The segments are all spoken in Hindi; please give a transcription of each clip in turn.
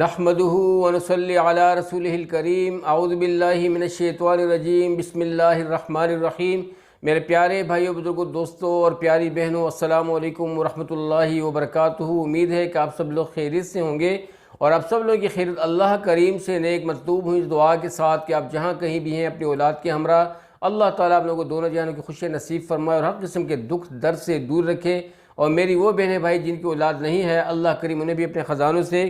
नहमदुहु व नसल्ली अला रसूलिहिल करीम औज़ु बिल्लाहि मिनश्शैतानिर्रजीम बिस्मिल्लाहिर्रहमानिर्रहीम। मेरे प्यारे भाइयों बुजुर्गों दोस्तों और प्यारी बहनों, अस्सलामु अलैकुम व रहमतुल्लाहि व बरकातुहू। उम्मीद है कि आप सब लोग खैरियत से होंगे और आप सब लोगों की खैरियत अल्लाह करीम से नेक मतलूब हुई इस दुआ के साथ कि आप जहाँ कहीं भी हैं अपनी औलाद के हमरा अल्लाह ताला आप लोगों को दोनों जहानों की खुशियाँ नसीब फरमाए और हर किस्म के दुख दर्द से दूर रखे। और मेरी वो बहनें भाई जिनकी औलाद नहीं है, अल्लाह करीम उन्हें भी अपने ख़जानों से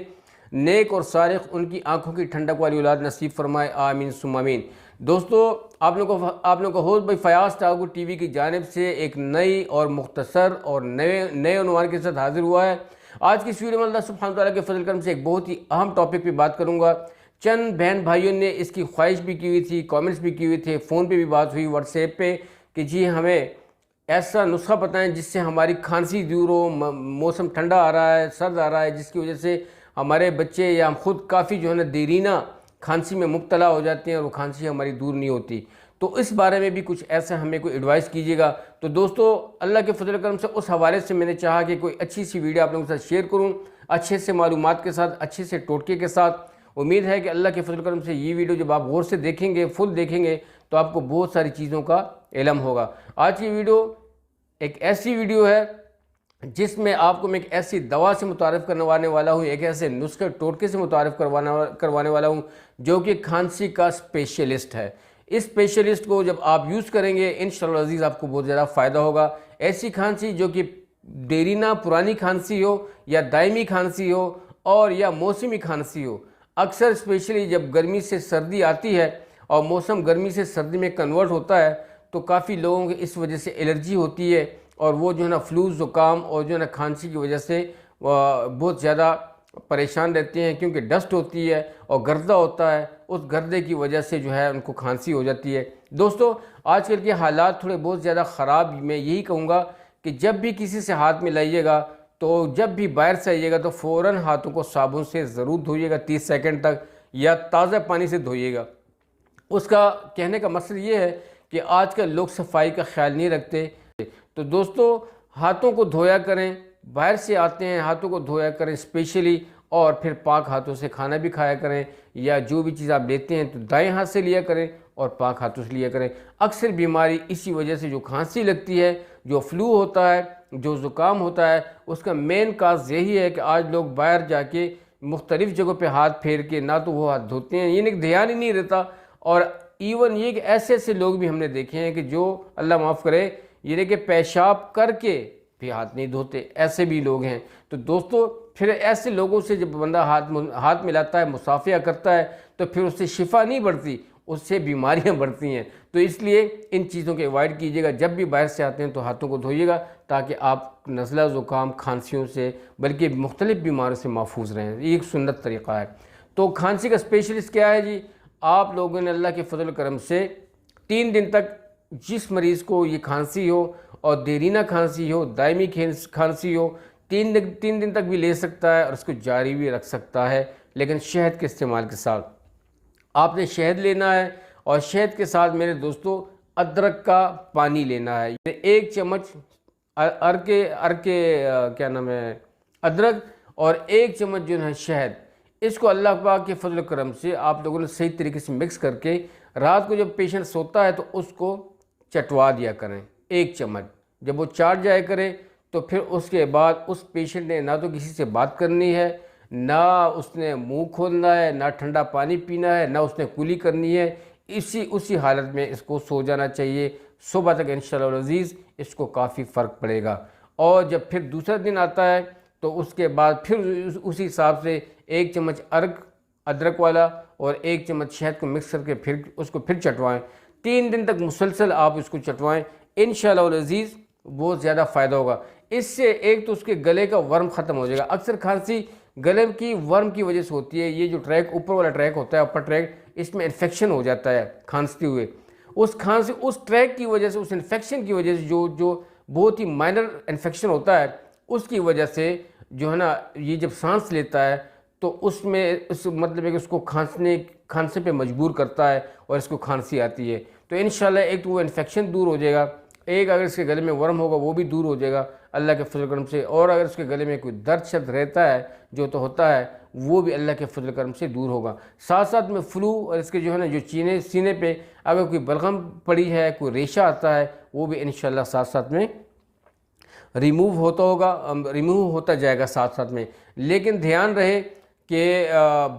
नेक और सारिक उनकी आंखों की ठंडक वाली औलाद नसीब फरमाए, आमीन सुम्मा आमीन। दोस्तों, आप लोगों को होस्ट भाई फयाज टागुर टीवी की जानिब से एक नई और मुख्तसर और नए उन्वान के साथ हाजिर हुआ है। आज की इस वीडियो में अल्लाह सुब्हानहू तआला के फजल करम से एक बहुत ही अहम टॉपिक पे बात करूँगा। चंद बहन भाइयों ने इसकी ख्वाहिश भी की हुई थी, कमेंट्स भी किए हुए थे, फ़ोन पे भी बात हुई व्हाट्सएप पे कि जी हमें ऐसा नुस्खा बताएं जिससे हमारी खांसी दूर हो। मौसम ठंडा आ रहा है, सर्द आ रहा है, जिसकी वजह से हमारे बच्चे या हम खुद काफ़ी जो है ना देरीना खांसी में मुब्तला हो जाते हैं और वो खांसी हमारी दूर नहीं होती। तो इस बारे में भी कुछ ऐसा हमें कोई एडवाइस कीजिएगा। तो दोस्तों, अल्लाह के फजल करम से उस हवाले से मैंने चाहा कि कोई अच्छी सी वीडियो आप लोगों के साथ शेयर करूं, अच्छे से मालूमात के साथ, अच्छे से टोटके के साथ। उम्मीद है कि अल्लाह के फजल करम से ये वीडियो जब आप गौर से देखेंगे, फुल देखेंगे, तो आपको बहुत सारी चीज़ों का इल्म होगा। आज की वीडियो एक ऐसी वीडियो है जिसमें आपको मैं एक ऐसी दवा से मुतारिफ़ करवाने वाला हूँ, एक ऐसे नुस्खे टोटके से मुतारिफ़ करवाने वाला हूँ जो कि खांसी का स्पेशलिस्ट है। इस स्पेशलिस्ट को जब आप यूज़ करेंगे इंशाअल्लाह अज़ीज़ आपको बहुत ज़्यादा फ़ायदा होगा। ऐसी खांसी जो कि देरीना पुरानी खांसी हो या दायमी खांसी हो और या मौसमी खांसी हो। अक्सर स्पेशली जब गर्मी से सर्दी आती है और मौसम गर्मी से सर्दी में कन्वर्ट होता है तो काफ़ी लोगों को इस वजह से एलर्जी होती है और वो जो है ना फ्लू ज़ुकाम और जो है ना खांसी की वजह से बहुत ज़्यादा परेशान रहते हैं, क्योंकि डस्ट होती है और गर्दा होता है, उस गर्दे की वजह से जो है उनको खांसी हो जाती है। दोस्तों, आजकल के हालात थोड़े बहुत ज़्यादा ख़राब। मैं यही कहूँगा कि जब भी किसी से हाथ मिलाइएगा, तो जब भी बाहर से आइएगा तो फ़ौरन हाथों को साबुन से ज़रूर धोइएगा 30 सेकंड तक, या ताज़ा पानी से धोइएगा। उसका कहने का मकसद ये है कि आजकल लोग सफाई का ख्याल नहीं रखते। तो दोस्तों, हाथों को धोया करें, बाहर से आते हैं हाथों को धोया करें स्पेशली, और फिर पाक हाथों से खाना भी खाया करें, या जो भी चीज़ आप लेते हैं तो दाएं हाथ से लिया करें और पाक हाथों से लिया करें। अक्सर बीमारी इसी वजह से, जो खांसी लगती है, जो फ्लू होता है, जो ज़ुकाम होता है, उसका मेन काज यही है कि आज लोग बाहर जाके मुख्तलिफ़ जगहों पर हाथ फेर के ना तो वो हाथ धोते हैं, ये ध्यान ही नहीं रहता। और इवन ये कि ऐसे ऐसे लोग भी हमने देखे हैं कि जो अल्लाह माफ़ करे, ये कि पेशाब करके भी हाथ नहीं धोते, ऐसे भी लोग हैं। तो दोस्तों, फिर ऐसे लोगों से जब बंदा हाथ मिलाता है, मुसाफिया करता है, तो फिर उससे शिफा नहीं बढ़ती, उससे बीमारियां बढ़ती हैं। तो इसलिए इन चीज़ों को अवॉइड कीजिएगा। जब भी बाहर से आते हैं तो हाथों को धोइएगा, ताकि आप नज़ला ज़ुकाम खांसियों से बल्कि मुख्तलिफ़ बीमारियों से महफूज रहें। ये एक सुन्नत तरीक़ा है। तो खांसी का स्पेशलिस्ट क्या है जी? आप लोगों ने अल्लाह के फजल करम से 3 दिन तक जिस मरीज़ को ये खांसी हो और देरीना खांसी हो, दायमी खांसी हो, 3 दिन तक भी ले सकता है और उसको जारी भी रख सकता है, लेकिन शहद के इस्तेमाल के साथ। आपने शहद लेना है और शहद के साथ मेरे दोस्तों अदरक का पानी लेना है। 1 चम्मच क्या नाम है, अदरक, और 1 चम्मच जो है शहद। इसको अल्लाह पाक के फजल करम से आप लोगों ने सही तरीके से मिक्स करके रात को जब पेशेंट सोता है तो उसको चटवा दिया करें 1 चम्मच। जब वो चाट जाया करे तो फिर उसके बाद उस पेशेंट ने ना तो किसी से बात करनी है, ना उसने मुंह खोलना है, ना ठंडा पानी पीना है, ना उसने कुली करनी है। उसी हालत में इसको सो जाना चाहिए। सुबह तक इंशाअल्लाह अज़ीज़ इसको काफ़ी फ़र्क पड़ेगा। और जब फिर दूसरा दिन आता है तो उसके बाद फिर उसी हिसाब से 1 चम्मच अदरक वाला और 1 चम्मच शहद को मिक्स करके फिर उसको फिर चटवाएँ। 3 दिन तक मुसलसल आप इसको चटवाएँ, इंशाअल्लाह अज़ीज़ बहुत ज़्यादा फ़ायदा होगा। इससे एक तो उसके गले का वर्म ख़त्म हो जाएगा। अक्सर खांसी गले की वर्म की वजह से होती है। ये जो ट्रैक ऊपर वाला ट्रैक होता है, अपर ट्रैक, इसमें इन्फेक्शन हो जाता है खांसते हुए। उस ट्रैक की वजह से, उस इन्फेक्शन की वजह से, जो बहुत ही माइनर इन्फेक्शन होता है, उसकी वजह से जो है ना ये जब सांस लेता है तो उसमें उस मतलब है कि उसको खांसने पे मजबूर करता है और इसको खांसी आती है। तो इंशाल्लाह एक तो वो इन्फेक्शन दूर हो जाएगा, एक अगर इसके गले में वर्म होगा वो भी दूर हो जाएगा। अल्लाह के फजल करम से। और अगर उसके गले में कोई दर्द शब्द रहता है जो तो होता है, वो भी अल्लाह के फजल करम से दूर होगा। साथ साथ में फ्लू और इसके जो है ना जो सीने पे अगर कोई बलगम पड़ी है, कोई रेशा आता है, वो भी इंशाल्लाह साथ साथ में रिमूव होता जाएगा साथ साथ में। लेकिन ध्यान रहे कि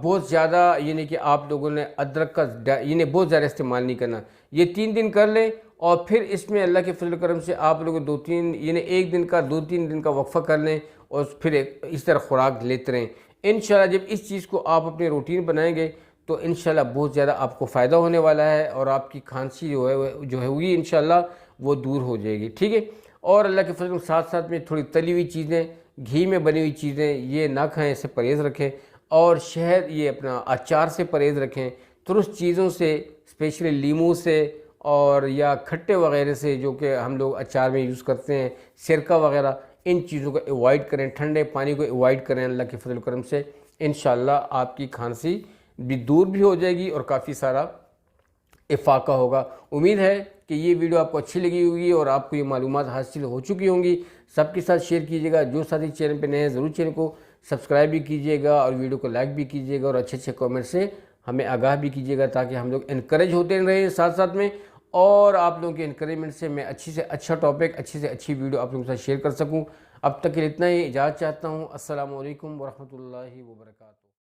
बहुत ज़्यादा यानी कि आप लोगों ने अदरक का यानी बहुत ज़्यादा इस्तेमाल नहीं करना। ये 3 दिन कर लें और फिर इसमें अल्लाह के फजल करम से आप लोग 2-3 यानी 1 दिन का 2-3 दिन का वक्फ़ा कर लें और फिर इस तरह खुराक लेते रहें। इंशाल्लाह जब इस चीज़ को आप अपनी रूटीन बनाएंगे तो इंशाल्लाह बहुत ज़्यादा आपको फ़ायदा होने वाला है और आपकी खांसी जो है हुई इंशाल्लाह वो दूर हो जाएगी। ठीक है। और अल्लाह के फजल साथ साथ में थोड़ी तली हुई चीज़ें, घी में बनी हुई चीज़ें ये ना खाएं, इससे परहेज़ रखें। और शहद, ये अपना अचार से परहेज़ रखें। तुरस्त चीज़ों से, स्पेशली लीमू से और या खट्टे वगैरह से जो कि हम लोग अचार में यूज़ करते हैं, सिरका वगैरह, इन चीज़ों को अवॉइड करें। ठंडे पानी को अवॉइड करें। अल्लाह के फजल करम से इंशाल्लाह आपकी खांसी भी दूर भी हो जाएगी और काफ़ी सारा इफ़ाक़ा होगा। उम्मीद है कि ये वीडियो आपको अच्छी लगी होगी और आपको ये मालूमात हासिल हो चुकी होंगी। सबके साथ शेयर कीजिएगा। जो साथी चैनल पे नए हैं ज़रूर चैनल को सब्सक्राइब भी कीजिएगा और वीडियो को लाइक भी कीजिएगा और अच्छे अच्छे कमेंट से हमें आगाह भी कीजिएगा ताकि हम लोग इनकरेज होते रहें साथ साथ में। और आप लोगों के इनकरेजमेंट से मैं अच्छी से अच्छा टॉपिक, अच्छी से अच्छी वीडियो आप लोगों के साथ शेयर कर सकूँ। अब तक के लिए इतना ही इजाज़त चाहता हूँ। अस्सलामु अलैकुम वरहमतुल्लाहि वबरकातुहू।